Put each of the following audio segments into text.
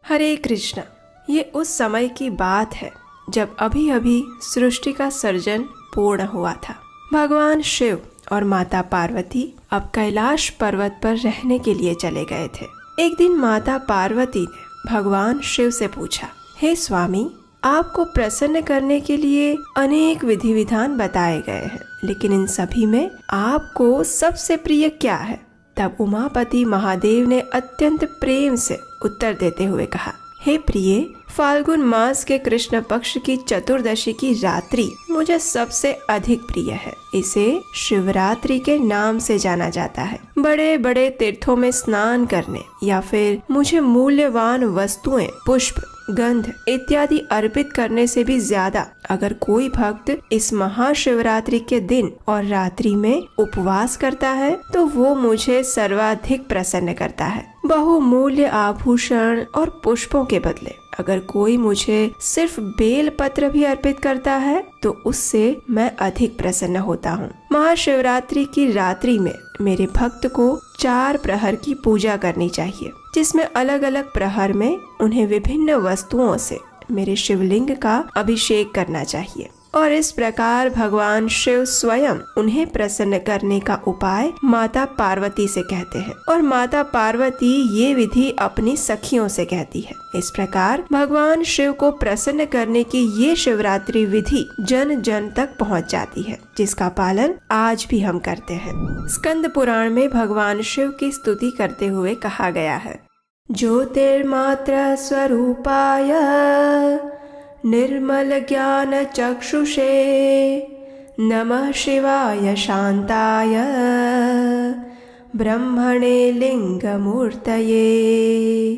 हरे कृष्णा। ये उस समय की बात है जब अभी अभी सृष्टि का सर्जन पूर्ण हुआ था। भगवान शिव और माता पार्वती अब कैलाश पर्वत पर रहने के लिए चले गए थे। एक दिन माता पार्वती ने भगवान शिव से पूछा, हे स्वामी, आपको प्रसन्न करने के लिए अनेक विधि विधान बताए गए हैं, लेकिन इन सभी में आपको सबसे प्रिय क्या है? तब उमापति महादेव ने अत्यंत प्रेम से उत्तर देते हुए कहा, हे प्रिय, फाल्गुन मास के कृष्ण पक्ष की चतुर्दशी की रात्रि मुझे सबसे अधिक प्रिय है। इसे शिवरात्रि के नाम से जाना जाता है। बड़े बड़े तीर्थों में स्नान करने या फिर मुझे मूल्यवान वस्तुएं, पुष्प, गंध इत्यादि अर्पित करने से भी ज्यादा अगर कोई भक्त इस महाशिवरात्रि के दिन और रात्रि में उपवास करता है तो वो मुझे सर्वाधिक प्रसन्न करता है। बहुमूल्य आभूषण और पुष्पों के बदले अगर कोई मुझे सिर्फ बेल पत्र भी अर्पित करता है तो उससे मैं अधिक प्रसन्न होता हूँ। महाशिवरात्रि की रात्रि में मेरे भक्त को 4 प्रहर की पूजा करनी चाहिए, जिसमें अलग अलग प्रहर में उन्हें विभिन्न वस्तुओं से मेरे शिवलिंग का अभिषेक करना चाहिए। और इस प्रकार भगवान शिव स्वयं उन्हें प्रसन्न करने का उपाय माता पार्वती से कहते हैं और माता पार्वती ये विधि अपनी सखियों से कहती है। इस प्रकार भगवान शिव को प्रसन्न करने की ये शिवरात्रि विधि जन जन तक पहुंच जाती है, जिसका पालन आज भी हम करते हैं। स्कंद पुराण में भगवान शिव की स्तुति करते हुए कहा गया है, ज्योतिर्मात्र स्वरूपाय निर्मल ज्ञान चक्षुषे नमः शिवाय शांताय ब्रह्मणे लिंग मूर्तये।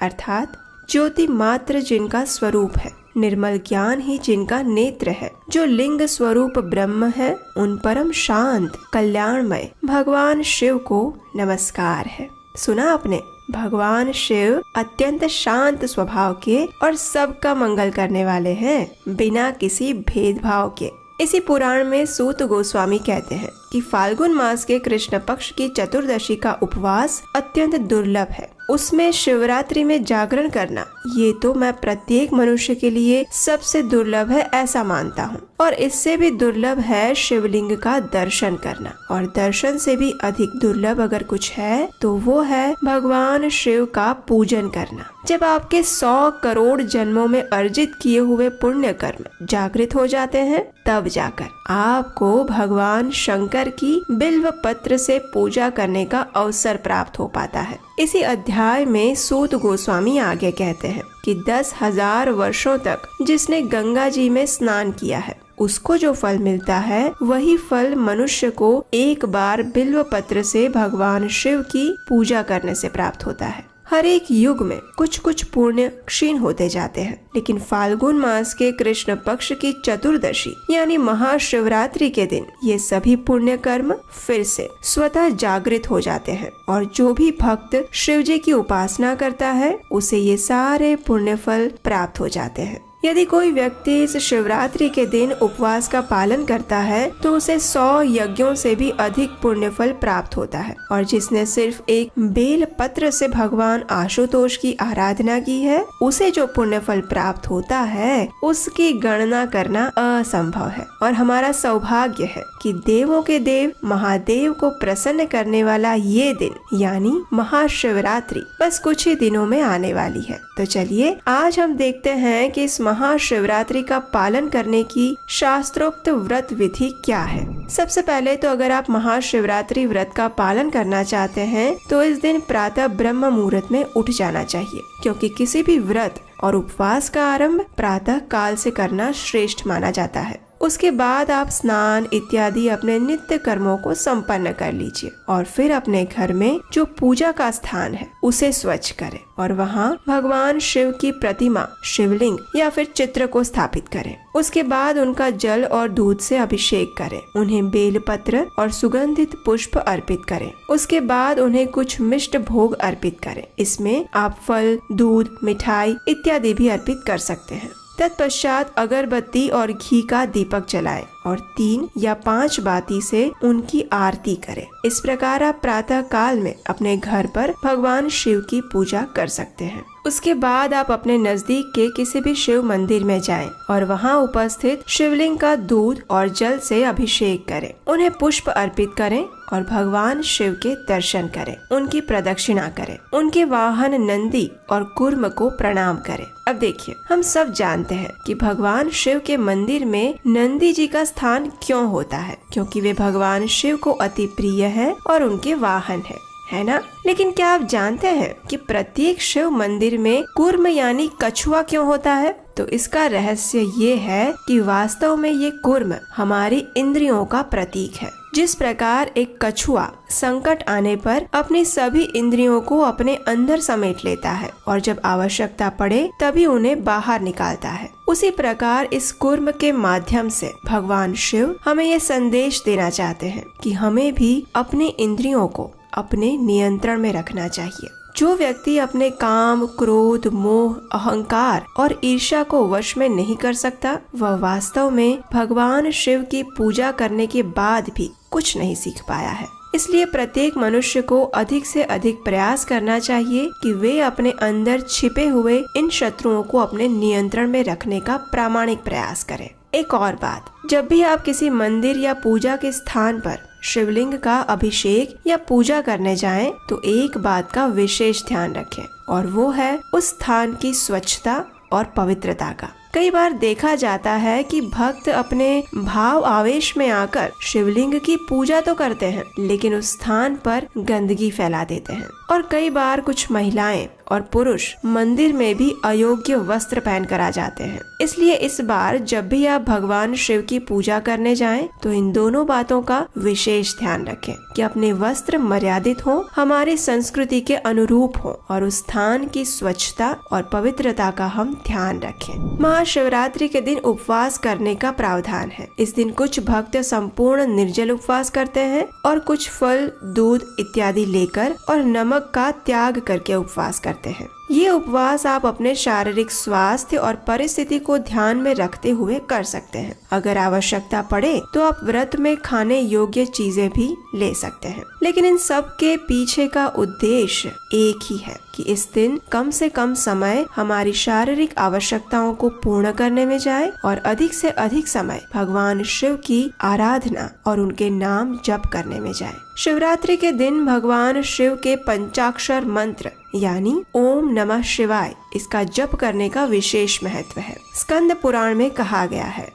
अर्थात ज्योति मात्र जिनका स्वरूप है, निर्मल ज्ञान ही जिनका नेत्र है, जो लिंग स्वरूप ब्रह्म है, उन परम शांत कल्याणमय भगवान शिव को नमस्कार है। सुना आपने, भगवान शिव अत्यंत शांत स्वभाव के और सबका मंगल करने वाले हैं, बिना किसी भेदभाव के। इसी पुराण में सूत गोस्वामी कहते हैं कि फाल्गुन मास के कृष्ण पक्ष की चतुर्दशी का उपवास अत्यंत दुर्लभ है। उसमें शिवरात्रि में जागरण करना ये तो मैं प्रत्येक मनुष्य के लिए सबसे दुर्लभ है ऐसा मानता हूँ। और इससे भी दुर्लभ है शिवलिंग का दर्शन करना, और दर्शन से भी अधिक दुर्लभ अगर कुछ है तो वो है भगवान शिव का पूजन करना। जब आपके 100 करोड़ जन्मों में अर्जित किए हुए पुण्य कर्म जागृत हो जाते हैं, तब जाकर आपको भगवान शंकर की बिल्व पत्र से पूजा करने का अवसर प्राप्त हो पाता है। इसी अध्याय में सूत गोस्वामी आगे कहते हैं कि 10,000 वर्षों तक जिसने गंगा जी में स्नान किया है, उसको जो फल मिलता है वही फल मनुष्य को एक बार बिल्व पत्र से भगवान शिव की पूजा करने से प्राप्त होता है। हर एक युग में कुछ कुछ पुण्य क्षीण होते जाते हैं, लेकिन फाल्गुन मास के कृष्ण पक्ष की चतुर्दशी यानी महाशिवरात्रि के दिन ये सभी पुण्य कर्म फिर से स्वतः जागृत हो जाते हैं, और जो भी भक्त शिव जी की उपासना करता है उसे ये सारे पुण्य फल प्राप्त हो जाते हैं। यदि कोई व्यक्ति इस शिवरात्रि के दिन उपवास का पालन करता है तो उसे 100 यज्ञों से भी अधिक पुण्य फल प्राप्त होता है, और जिसने सिर्फ एक बेल पत्र से भगवान आशुतोष की आराधना की है उसे जो पुण्य फल प्राप्त होता है उसकी गणना करना असंभव है। और हमारा सौभाग्य है कि देवों के देव महादेव को प्रसन्न करने वाला ये दिन यानी महाशिवरात्रि बस कुछ ही दिनों में आने वाली है। तो चलिए आज हम देखते हैं कि इस महाशिवरात्रि का पालन करने की शास्त्रोक्त व्रत विधि क्या है। सबसे पहले तो अगर आप महाशिवरात्रि व्रत का पालन करना चाहते हैं तो इस दिन प्रातः ब्रह्म मुहूर्त में उठ जाना चाहिए, क्योंकि किसी भी व्रत और उपवास का आरंभ प्रातः काल से करना श्रेष्ठ माना जाता है। उसके बाद आप स्नान इत्यादि अपने नित्य कर्मों को संपन्न कर लीजिए और फिर अपने घर में जो पूजा का स्थान है उसे स्वच्छ करें और वहाँ भगवान शिव की प्रतिमा, शिवलिंग या फिर चित्र को स्थापित करें। उसके बाद उनका जल और दूध से अभिषेक करें, उन्हें बेलपत्र और सुगंधित पुष्प अर्पित करें। उसके बाद उन्हें कुछ मिष्ट भोग अर्पित करें। इसमें आप फल, दूध, मिठाई इत्यादि भी अर्पित कर सकते हैं। तत्पश्चात अगरबत्ती और घी का दीपक जलाएं और 3 या 5 बाती से उनकी आरती करें। इस प्रकार आप प्रातः काल में अपने घर पर भगवान शिव की पूजा कर सकते हैं। उसके बाद आप अपने नजदीक के किसी भी शिव मंदिर में जाएं और वहां उपस्थित शिवलिंग का दूध और जल से अभिषेक करें। उन्हें पुष्प अर्पित करें और भगवान शिव के दर्शन करें, उनकी प्रदक्षिणा करें, उनके वाहन नंदी और कूर्म को प्रणाम करें। अब देखिए, हम सब जानते हैं कि भगवान शिव के मंदिर में नंदी जी का स्थान क्यों होता है, क्योंकि वे भगवान शिव को अति प्रिय है और उनके वाहन है ना। लेकिन क्या आप जानते हैं कि प्रत्येक शिव मंदिर में कूर्म यानी कछुआ क्यों होता है? तो इसका रहस्य ये है कि वास्तव में ये कूर्म हमारी इंद्रियों का प्रतीक है। जिस प्रकार एक कछुआ संकट आने पर अपनी सभी इंद्रियों को अपने अंदर समेट लेता है और जब आवश्यकता पड़े तभी उन्हें बाहर निकालता है, उसी प्रकार इस कूर्म के माध्यम से भगवान शिव हमें ये संदेश देना चाहते हैं कि हमें भी अपनी इंद्रियों को अपने नियंत्रण में रखना चाहिए। जो व्यक्ति अपने काम, क्रोध, मोह, अहंकार और ईर्ष्या को वश में नहीं कर सकता, वह वास्तव में भगवान शिव की पूजा करने के बाद भी कुछ नहीं सीख पाया है। इसलिए प्रत्येक मनुष्य को अधिक से अधिक प्रयास करना चाहिए कि वे अपने अंदर छिपे हुए इन शत्रुओं को अपने नियंत्रण में रखने का प्रामाणिक प्रयास करें। एक और बात, जब भी आप किसी मंदिर या पूजा के स्थान पर शिवलिंग का अभिषेक या पूजा करने जाएं, तो एक बात का विशेष ध्यान रखें और वो है उस स्थान की स्वच्छता और पवित्रता का। कई बार देखा जाता है कि भक्त अपने भाव आवेश में आकर शिवलिंग की पूजा तो करते हैं, लेकिन उस स्थान पर गंदगी फैला देते हैं। और कई बार कुछ महिलाएं और पुरुष मंदिर में भी अयोग्य वस्त्र पहन कर आ जाते हैं। इसलिए इस बार जब भी आप भगवान शिव की पूजा करने जाएं, तो इन दोनों बातों का विशेष ध्यान रखें कि अपने वस्त्र मर्यादित हो, हमारी संस्कृति के अनुरूप हो और उस स्थान की स्वच्छता और पवित्रता का हम ध्यान रखें। महाशिवरात्रि के दिन उपवास करने का प्रावधान है। इस दिन कुछ भक्त संपूर्ण निर्जल उपवास करते हैं और कुछ फल, दूध इत्यादि लेकर और नमक का त्याग करके उपवास करते हैं। ये उपवास आप अपने शारीरिक स्वास्थ्य और परिस्थिति को ध्यान में रखते हुए कर सकते हैं। अगर आवश्यकता पड़े तो आप व्रत में खाने योग्य चीजें भी ले सकते हैं, लेकिन इन सब के पीछे का उद्देश्य एक ही है कि इस दिन कम से कम समय हमारी शारीरिक आवश्यकताओं को पूर्ण करने में जाए और अधिक से अधिक समय भगवान शिव की आराधना और उनके नाम जप करने में जाए। शिवरात्रि के दिन भगवान शिव के पंचाक्षर मंत्र यानी ओम नमः शिवाय, इसका जप करने का विशेष महत्व है। स्कंद पुराण में कहा गया है,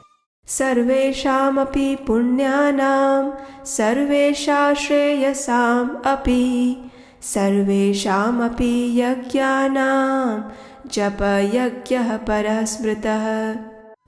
सर्वेषामपि पुण्यानां सर्वेषां श्रेयसां अपि सर्वेषामपि यज्ञानां जप यज्ञः परः स्मृतः।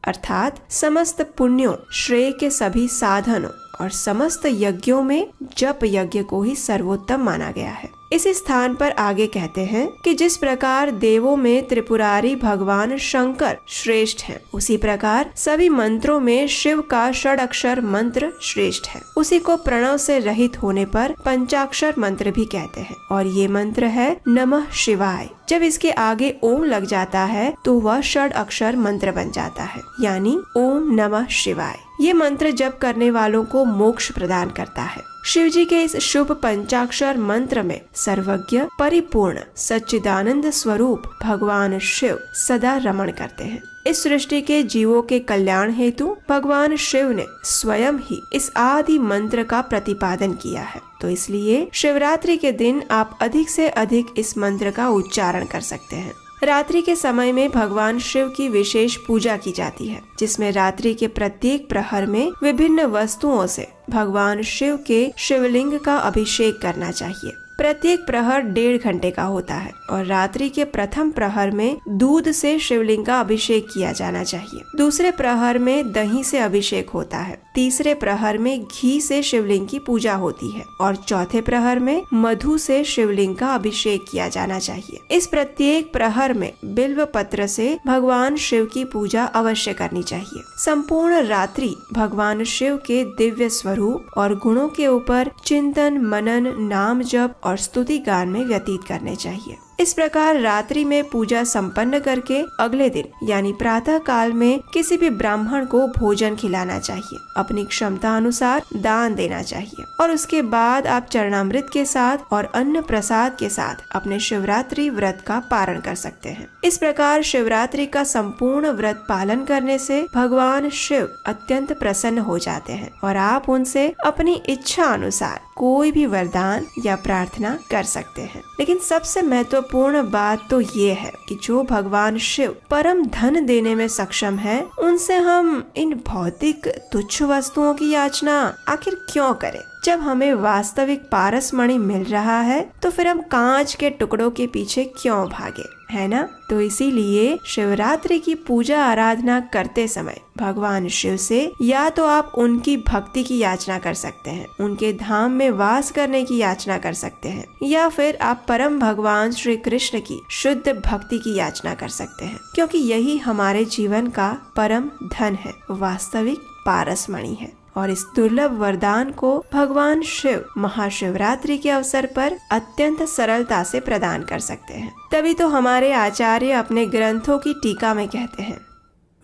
अर्थात समस्त पुण्यों, श्रेय के सभी साधनों और समस्त यज्ञों में जप यज्ञ को ही सर्वोत्तम माना गया है। इसी स्थान पर आगे कहते हैं कि जिस प्रकार देवों में त्रिपुरारी भगवान शंकर श्रेष्ठ हैं, उसी प्रकार सभी मंत्रों में शिव का षडाक्षर मंत्र श्रेष्ठ है। उसी को प्रणव से रहित होने पर पंचाक्षर मंत्र भी कहते हैं और ये मंत्र है नमः शिवाय। जब इसके आगे ओम लग जाता है तो वह षडाक्षर मंत्र बन जाता है, यानी ओम नमः शिवाय। ये मंत्र जप करने वालों को मोक्ष प्रदान करता है। शिव जी के इस शुभ पंचाक्षर मंत्र में सर्वज्ञ, परिपूर्ण, सच्चिदानंद स्वरूप भगवान शिव सदा रमण करते हैं। इस सृष्टि के जीवों के कल्याण हेतु भगवान शिव ने स्वयं ही इस आदि मंत्र का प्रतिपादन किया है। तो इसलिए शिवरात्रि के दिन आप अधिक से अधिक इस मंत्र का उच्चारण कर सकते हैं। रात्रि के समय में भगवान शिव की विशेष पूजा की जाती है, जिसमें रात्रि के प्रत्येक प्रहर में विभिन्न वस्तुओं से भगवान शिव के शिवलिंग का अभिषेक करना चाहिए। प्रत्येक प्रहर 1.5 घंटे का होता है और रात्रि के प्रथम प्रहर में दूध से शिवलिंग का अभिषेक किया जाना चाहिए। दूसरे प्रहर में दही से अभिषेक होता है। तीसरे प्रहर में घी से शिवलिंग की पूजा होती है और चौथे प्रहर में मधु से शिवलिंग का अभिषेक किया जाना चाहिए। इस प्रत्येक प्रहर में बिल्व पत्र से भगवान शिव की पूजा अवश्य करनी चाहिए। संपूर्ण रात्रि भगवान शिव के दिव्य स्वरूप और गुणों के ऊपर चिंतन, मनन, नाम जप और स्तुति गान में व्यतीत करने चाहिए। इस प्रकार रात्रि में पूजा संपन्न करके अगले दिन यानी प्रातः काल में किसी भी ब्राह्मण को भोजन खिलाना चाहिए, अपनी क्षमता अनुसार दान देना चाहिए और उसके बाद आप चरणामृत के साथ और अन्न प्रसाद के साथ अपने शिवरात्रि व्रत का पारण कर सकते हैं। इस प्रकार शिवरात्रि का संपूर्ण व्रत पालन करने से भगवान शिव अत्यंत प्रसन्न हो जाते हैं और आप उनसे अपनी इच्छा अनुसार कोई भी वरदान या प्रार्थना कर सकते हैं। लेकिन सबसे महत्वपूर्ण बात तो ये है कि जो भगवान शिव परम धन देने में सक्षम है, उनसे हम इन भौतिक तुच्छ वस्तुओं की याचना आखिर क्यों करें? जब हमें वास्तविक पारस मणि मिल रहा है तो फिर हम कांच के टुकड़ों के पीछे क्यों भागे, है ना? तो इसीलिए शिवरात्रि की पूजा आराधना करते समय भगवान शिव से या तो आप उनकी भक्ति की याचना कर सकते हैं, उनके धाम में वास करने की याचना कर सकते हैं, या फिर आप परम भगवान श्री कृष्ण की शुद्ध भक्ति की याचना कर सकते हैं, क्योंकि यही हमारे जीवन का परम धन है, वास्तविक पारस मणि है। और इस दुर्लभ वरदान को भगवान शिव महाशिवरात्रि के अवसर पर अत्यंत सरलता से प्रदान कर सकते हैं। तभी तो हमारे आचार्य अपने ग्रंथों की टीका में कहते हैं,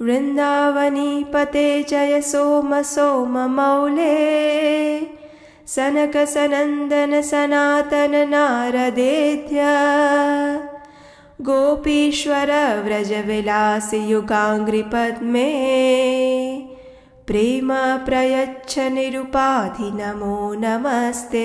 वृंदावनी पते जय सोम सोम मौले सनक सनंदन सनातन नारदेध्य गोपीश्वर व्रज विलास युगांग्रि पद्मे प्रेम प्रयच्छ निरुपाधि नमो नमस्ते।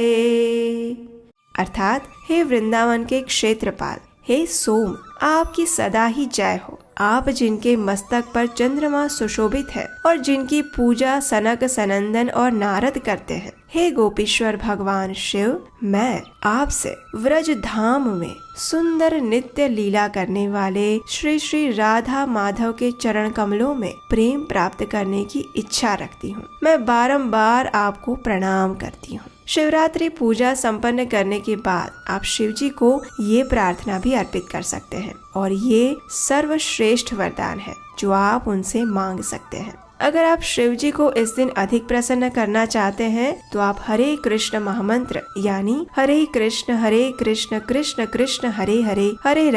अर्थात हे वृंदावन के क्षेत्रपाल, हे सोम, आपकी सदा ही जय हो। आप जिनके मस्तक पर चंद्रमा सुशोभित है और जिनकी पूजा सनक सनंदन और नारद करते हैं, हे गोपीश्वर भगवान शिव, मैं आपसे व्रज धाम में सुंदर नित्य लीला करने वाले श्री श्री राधा माधव के चरण कमलों में प्रेम प्राप्त करने की इच्छा रखती हूँ। मैं बारंबार आपको प्रणाम करती हूँ। शिवरात्रि पूजा संपन्न करने के बाद आप शिव जी को ये प्रार्थना भी अर्पित कर सकते हैं और ये सर्वश्रेष्ठ वरदान है जो आप उनसे मांग सकते हैं। अगर आप शिव जी को इस दिन अधिक प्रसन्न करना चाहते हैं तो आप हरे कृष्ण महामंत्र यानी हरे कृष्ण कृष्ण कृष्ण हरे हरे, हरे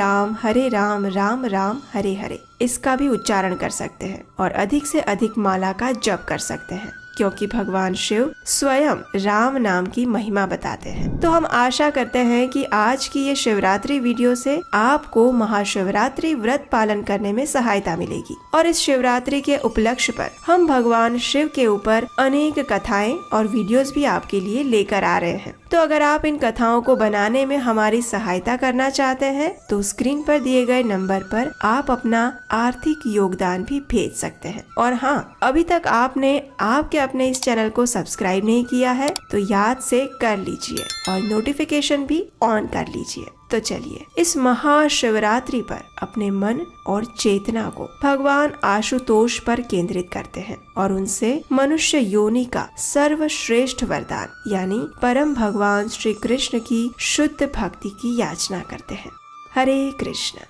राम राम राम हरे हरे, इसका भी उच्चारण कर सकते हैं और अधिक से अधिक माला का जप कर सकते हैं, क्योंकि भगवान शिव स्वयं राम नाम की महिमा बताते हैं। तो हम आशा करते हैं कि आज की ये शिवरात्रि वीडियो से आपको महाशिवरात्रि व्रत पालन करने में सहायता मिलेगी और इस शिवरात्रि के उपलक्ष्य पर हम भगवान शिव के ऊपर अनेक कथाएं और वीडियोस भी आपके लिए लेकर आ रहे हैं। तो अगर आप इन कथाओं को बनाने में हमारी सहायता करना चाहते हैं तो स्क्रीन पर दिए गए नंबर पर आप अपना आर्थिक योगदान भी भेज सकते हैं। और हाँ, अभी तक आपने अपने इस चैनल को सब्सक्राइब नहीं किया है तो याद से कर लीजिए और नोटिफिकेशन भी ऑन कर लीजिए। तो चलिए इस महाशिवरात्रि पर अपने मन और चेतना को भगवान आशुतोष पर केंद्रित करते हैं और उनसे मनुष्य योनि का सर्वश्रेष्ठ वरदान यानी परम भगवान श्री कृष्ण की शुद्ध भक्ति की याचना करते हैं। हरे कृष्ण।